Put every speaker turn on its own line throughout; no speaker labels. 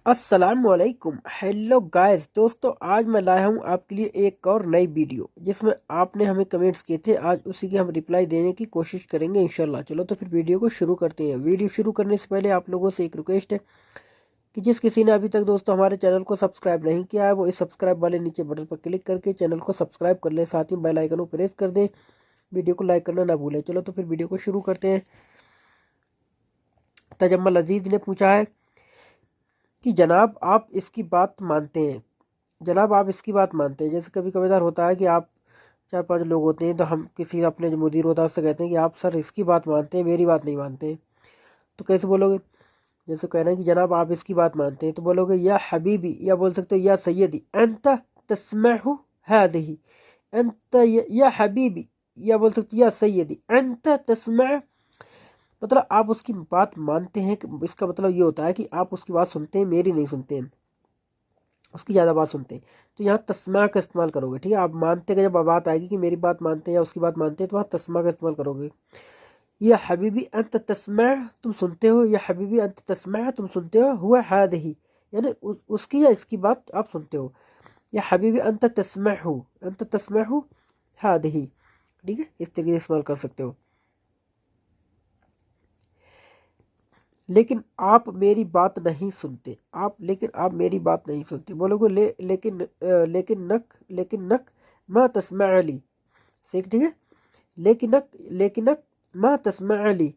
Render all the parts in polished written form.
अस्सलामुअलैकुम। Hello guys, दोस्तों आज मैं लाया हूँ आपके लिए एक और नई वीडियो जिसमें आपने हमें कमेंट्स किए थे। आज उसी की हम रिप्लाई देने की कोशिश करेंगे इंशाल्लाह। चलो तो फिर वीडियो को शुरू करते हैं। वीडियो शुरू करने से पहले आप लोगों से एक रिक्वेस्ट है कि जिस किसी ने अभी तक दोस्तों हमारे चैनल को सब्सक्राइब नहीं किया है वो इस सब्सक्राइब वाले नीचे बटन पर क्लिक करके चैनल को सब्सक्राइब कर ले, साथ ही बेल आइकन को प्रेस कर दे। वीडियो को लाइक करना ना भूलें। चलो तो फिर वीडियो को शुरू करते हैं। तजम्मल अजीज ने पूछा है कि जनाब आप इसकी बात मानते हैं। जनाब आप इसकी बात मानते हैं, जैसे कभी कभार होता है कि आप 4-5 लोग होते हैं तो हम किसी अपने जो मुदीर होता है उससे कहते हैं कि आप सर इसकी बात मानते हैं, मेरी बात नहीं मानते हैं। तो कैसे बोलोगे? जैसे कह रहे हैं कि जनाब आप इसकी बात मानते हैं तो बोलोगे या हबीबी, या बोल सकते हो या सैयदी अंत तस्महु हादिही। अंत या हबीबी, या बोल सकते हो या सैयदी अंत तस्मह। मतलब आप उसकी बात मानते हैं, इसका मतलब ये होता है कि आप उसकी बात सुनते हैं, मेरी नहीं सुनते हैं, उसकी ज़्यादा बात सुनते हैं। तो यहाँ तस्मा का इस्तेमाल करोगे, ठीक है। आप मानते हैं, जब बात आएगी कि मेरी बात मानते हैं या उसकी बात मानते हैं तो वहाँ तस्मा का इस्तेमाल करोगे। या हबीबी अंत तस्मा, तुम सुनते हो। या हबीबी अंत तस्मा, तुम सुनते हो। हुआ हादही, यानी उसकी या इसकी बात आप सुनते हो। या हबीबी अंत तस्महु, अंत तस्महु हादही, ठीक है। इस तरीके से इस्तेमाल कर सकते हो। लेकिन आप मेरी बात नहीं सुनते। लेकिन आप मेरी बात नहीं सुनते बोलोगे लेकिन नक मा तस्मा अली, ठीक है। लेकिनक मा तस्मा अली।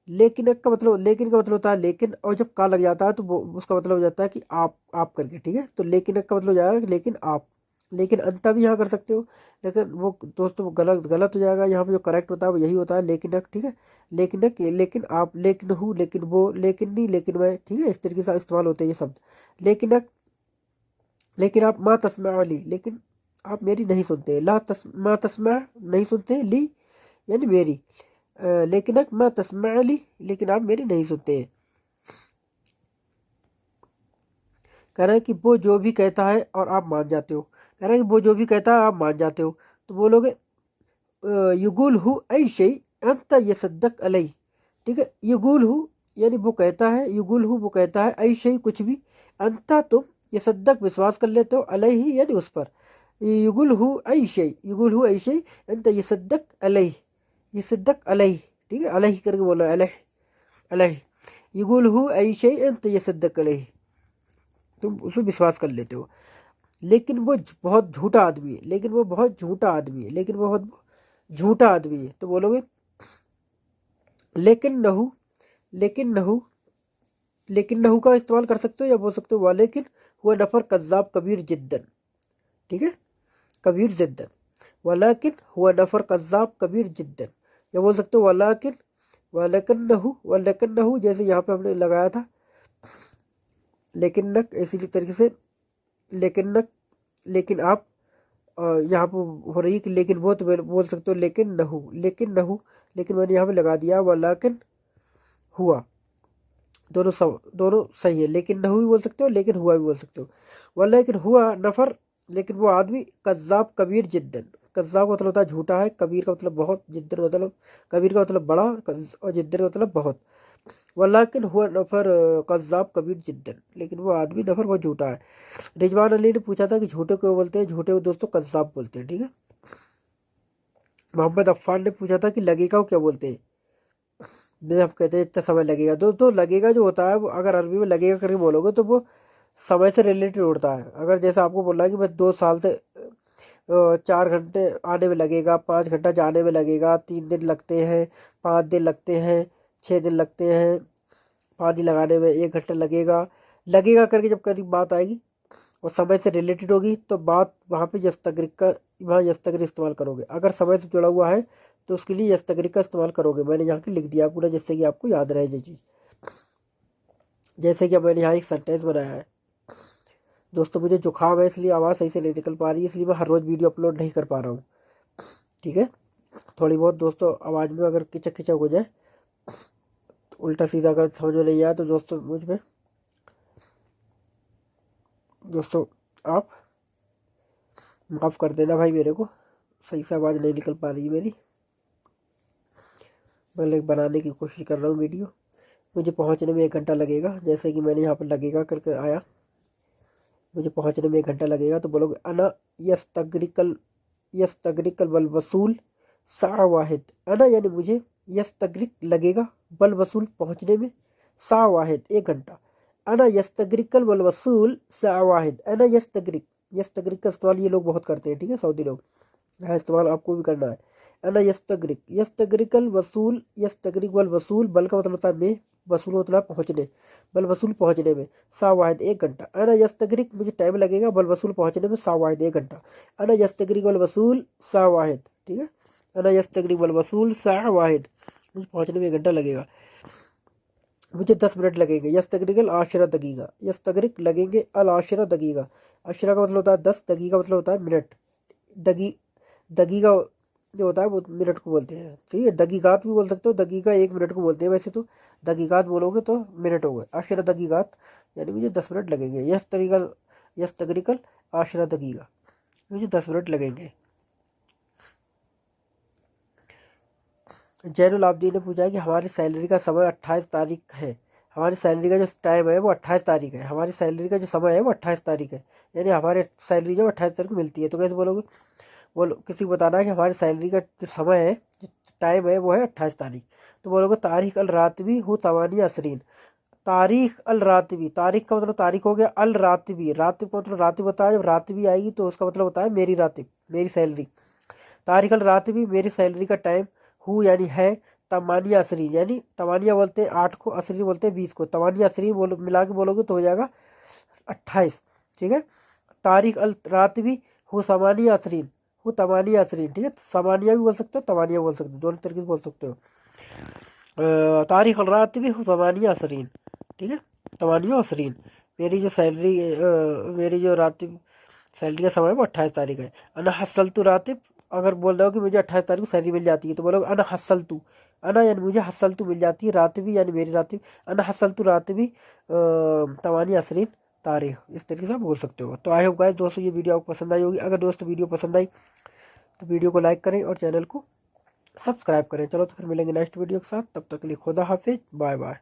लेकिन का मतलब होता है लेकिन, और जब का लग जाता है तो वो उसका मतलब हो जाता है कि आप करके, ठीक है। तो लेकिनक का मतलब हो जाएगा लेकिन आप। लेकिन अंता भी यहाँ कर सकते हो, लेकिन वो दोस्तों वो गलत गलत हो जाएगा। यहाँ पे जो करेक्ट होता है वो यही होता है लेकिनक, ठीक है। लेकिनक, लेकिन आप, लेकिन हूँ, लेकिन वो, लेकिन नहीं, लेकिन मैं, ठीक है। इस तरीके से इस्तेमाल होते हैं ये शब्द। लेकिनक, लेकिन आप मा तस्मा अली, लेकिन आप मेरी नहीं सुनते। मा तस्मा, नहीं सुनते। ली यानी मेरी। लेकिनक मा तस्मा अली, लेकिन आप मेरी नहीं सुनते। कह रहे हैं कि वो जो भी कहता है और आप मान जाते हो। कह रहे हैं कि वो जो भी कहता है आप मान जाते हो। तो बोलोगे युगुल हु ऐ शई अंत यसद्दक अलई, ठीक है। युगुल हु यानी वो कहता है, युगुल हु वो कहता है, ऐ शई कुछ भी, अंता तुम यसद्दक विश्वास कर लेते हो, अलई यानी उस पर। युगुल हु ऐ शई, युगुल हु ऐ शई अंत यसद्दक अलई, यसद्दक अलई, ठीक है। अलई करके बोलो, अलह अलह। युगुल हु ऐ शई अंत यसद्दक अलई, तुम उसमें विश्वास कर लेते हो। लेकिन वो बहुत झूठा आदमी है, लेकिन वो बहुत झूठा आदमी है, लेकिन वो बहुत झूठा आदमी है। तो बोलोगे लेकिन नहु, लेकिन नहु, लेकिन नहु का इस्तेमाल कर सकते हो, या बोल सकते हो वालेकिन हुआ नफर कज्जाब कबीर जिद्दन, ठीक है। कबीर जिद्दन, वालेकिन हुआ नफर कज्जाब कबीर जिद्दन। या बोल सकते हो वालेकिन, वालेकिन नहु जैसे यहाँ पे हमने लगाया था लेकिन नक, इसी तरीके से लेकिन नक, लेकिन आप, यहाँ पर हो रही है कि लेकिन वो, तो बोल सकते हो लेकिन नहु, लेकिन नहु, लेकिन मैंने यहाँ पे लगा दिया वालेकिन हुआ। दोनों सही है। लेकिन नहु भी बोल सकते हो, लेकिन हुआ भी बोल सकते हो। वह लेकिन हुआ नफर, लेकिन वो आदमी कज्जाब कबीर जिद्दन। कज्जाब का मतलब होता है झूठा है, कबीर का मतलब बहुत, जिद्दन मतलब, कबीर का मतलब बड़ा, और जिद्दन का मतलब बहुत। वलाकिन हुआ नफर कज्जाब कबीर जिद्दन, लेकिन वो आदमी नफर बहुत झूठा है। रिजवान अली ने पूछा था कि झूठे को बोलते हैं? झूठे को दोस्तों कज्जाब बोलते हैं, ठीक है। मोहम्मद अफ़ान ने पूछा था कि लगेगा को क्या बोलते हैं? जैसे हम कहते हैं इतना समय लगेगा, दोस्तों लगेगा जो होता है वो, अगर अरबी में लगेगा करके बोलोगे तो वो समय से रिलेटेड उड़ता है। अगर जैसे आपको बोल रहा है कि मैं 2 साल से 4 घंटे आने में लगेगा, 5 घंटा जाने में लगेगा, 3 दिन लगते हैं, 5 दिन लगते हैं, 6 दिन लगते हैं, पानी लगाने में 1 घंटा लगेगा। लगेगा करके जब कभी बात आएगी और समय से रिलेटेड होगी तो बात वहाँ पे यस्तगरिक का, वहाँ यस्तगरिक इस्तेमाल करोगे। अगर समय से जुड़ा हुआ है तो उसके लिए यस्तगरिक का इस्तेमाल करोगे। मैंने यहाँ पे लिख दिया पूरा, जिससे कि आपको याद रहे ये चीज़। जैसे कि मैंने यहाँ एक सेंटेंस बनाया है। दोस्तों मुझे जुकाम है इसलिए आवाज़ सही से नहीं निकल पा रही है, इसलिए मैं हर रोज़ वीडियो अपलोड नहीं कर पा रहा हूँ, ठीक है। थोड़ी बहुत दोस्तों आवाज़ में अगर किचक किचक हो जाए, तो उल्टा सीधा अगर समझ में नहीं आया तो दोस्तों मुझ में, दोस्तों आप माफ़ कर देना भाई मेरे को। सही से आवाज़ नहीं निकल पा रही है मेरी, मैं बनाने की कोशिश कर रहा हूँ वीडियो। मुझे पहुंचने में 1 घंटा लगेगा। जैसे कि मैंने यहाँ पर लगेगा करके आया, मुझे पहुंचने में 1 घंटा लगेगा, तो बोलोगे अना यस्तगरिकल यस्तगरिकल वल वसूल सा वाहिद। अना यानी मुझे, यस्तगरिक लगेगा, बल वसूल पहुंचने में, सा वाहिद 1 घंटा। अना यस्तगरिकल वल वसूल सा वाहिद। अना यस्तगरिक, यस्तगरिक का इस्तेमाल ये लोग बहुत करते हैं, ठीक है, सऊदी लोग, यहाँ इस्तेमाल आपको भी करना है। अना यस्तगरिक, यस्तगरिकल वसूल, यस्तगरिक वल वसूल, बल का मतलब होता है में, वसूल मतलब है पहुंचने, बल वसूल पहुंचने में, सा वाहिद 1 घंटा। अना यस्तगरिक मुझे टाइम लगेगा, बल वसूल पहुंचने में, सा वाहिद 1 घंटा। अना यस्तगरिक वल वसूल सा वाहिद, ठीक है, अना यस्तगरिक वल वसूल सा वाहिद, मुझे पहुंचने में 1 घंटा लगेगा। मुझे 10 मिनट लगेंगे। यस्तगरिकल आशरा दगीगा, यस्तगरिक लगेंगे अल आशरा दगीगा। अशरा का मतलब होता है 10, दगीगा मतलब होता है मिनट। दगीगा जो होता है वो मिनट को बोलते हैं, ठीक है। दगीगात भी बोल सकते हो, दगीगा 1 मिनट को बोलते हैं वैसे तो, दगीगात बोलोगे तो मिनट हो गए। आशरा दगीगात यानी मुझे 10 मिनट लगेंगे। यस्तगरिकल आशरा दगीगा, मुझे 10 मिनट लगेंगे। जैनुल आबदीन ने पूछा है कि हमारी सैलरी का समय 28 तारीख है। हमारी सैलरी का जो टाइम है वो 28 तारीख है। हमारी सैलरी का जो समय है वो 28 तारीख है, यानी हमारे सैलरी जो 28 तारीख को मिलती है। तो कैसे बोलोगे, बोलो किसी को बताना है कि हमारी सैलरी का जो समय है, जो टाइम है वो है 28 तारीख। तो बोलोगे तारीख अल रातवी हो तवानिया असरीन। तारीख अल रातवी, तारीख का मतलब तारीख हो गया, अल रातवी, रातिब का मतलब रातिब होता है, जब रातवी आएगी तो उसका मतलब होता है मेरी रातिब, मेरी सैलरी। तारीख अल रातवी मेरी सैलरी का टाइम, हु यानी है, तमानिया असरीन यानी तमानिया बोलते हैं 8 को, असरीन बोलते हैं 20 को, तमानिया असरीन बोलो, मिला के बोलोगे तो हो जाएगा 28, ठीक है। तारीख अल रातवी हु समानिया असरीन, हु तमानिया असरीन, ठीक है। समानिया भी बोल सकते हो, तमानिया बोल सकते हो, दोनों तरीके से बोल सकते हो। तारीख अल रातवी हु तमानिया असरीन, ठीक है, तमानिया असरीन। मेरी जो सैलरी, मेरी जो रातिब सैलरी का समय है वो 28 तारीख है। अना हसल तू रातिब, अगर बोल रहे हो कि मुझे 28 तारीख को सैलरी मिल जाती है तो बोलोगे अना हसल तू। अना यानी मुझे, हसल तू मिल जाती है, रातिबी यानी मेरी रातिब, अना हसल तू रातिबी तवानी असरीन तारीख, इस तरीके से आप बोल सकते हो। तो आई होप गाइस दोस्तों ये वीडियो आपको पसंद आई होगी। अगर दोस्तों वीडियो पसंद आई तो वीडियो को लाइक करें और चैनल को सब्सक्राइब करें। चलो तो फिर मिलेंगे नेक्स्ट वीडियो के साथ, तब तक के लिए खुदा हाफिज, बाय बाय।